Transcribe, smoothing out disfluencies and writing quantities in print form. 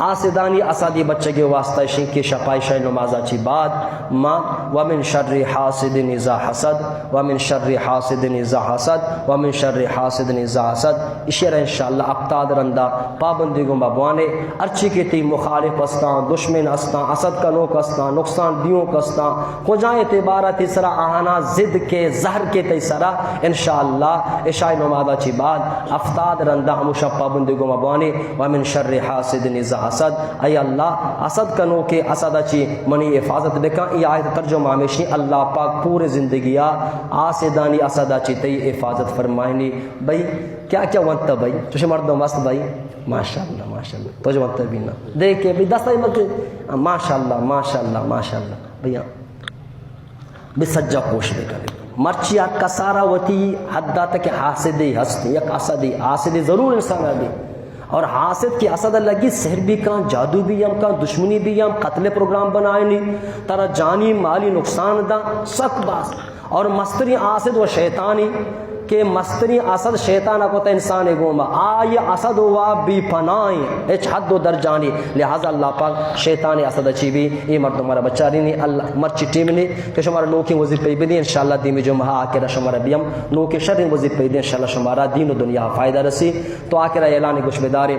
آسدانی اسادی بچے کے واسطہ شین کی شپائش نمازہ چی بعد ما ومن شر حاسد اذا حسد ومن شر حاسد اذا حسد ومن شر حاسد اذا حسد اشیر انشاءاللہ اقتاد رندہ پابندی گم بابوانے ارچی کی تی مخالف استان دشمن استان اسد کا نوک استان نقصان دیوں کا استان کو جائیں تیبارہ تیسرا آہانا زد کے زہر کے تیسرا انشاءاللہ عشاء نمازہ چی بعد افتاد رندہ ہمشہ پابندی گم بابوانے ومن شر حاسد اذا حسد اے اللہ اسد کنو کے اسد اچھی منی حفاظت بکا یہ آیت ترجمہ ہمیشی اللہ پاک پورے زندگیہ آسدانی اسد اچھی تی حفاظت فرمائنی بھئی کیا کیا وانتا بھئی چوشے مردم واسط بھئی ماشاءاللہ ماشاءاللہ تو جو وانتا بھی نا دیکھے بھی دستا ہی ملتے ماشاءاللہ ماشاءاللہ ماشاءاللہ بھئی بھی سجا کوش بے کرے مرچی آت کا سارا وطی حدہ تک حاسدی ہستی یک حاسدی ضرور انسان آبی اور حاسد کی اسد لگی سحر بھی کان جادو بھی ہم کان دشمنی بھی ہم قتل پروگرام بنائے نہیں ترا جانی مالی نقصان دا سک باس اور مستری حاسد و شیطانی کہ مستری اسد شیطان کو تا انسان گوما آئی اسد ہوا بھی پنائیں اچ حد و در جانی لہذا اللہ پاک شیطان اسد اچھی بھی یہ مرد ہمارا بچہ رہی اللہ مرچی ٹیم نے کہ شمارا نوکی وزیر پہ بھی دی انشاءاللہ دین جو مہا آکرہ شمارا بیم نوکی شر وزیر پہ دی انشاءاللہ شمارا دین و دنیا فائدہ رسی تو آکرہ اعلان گوش بدارے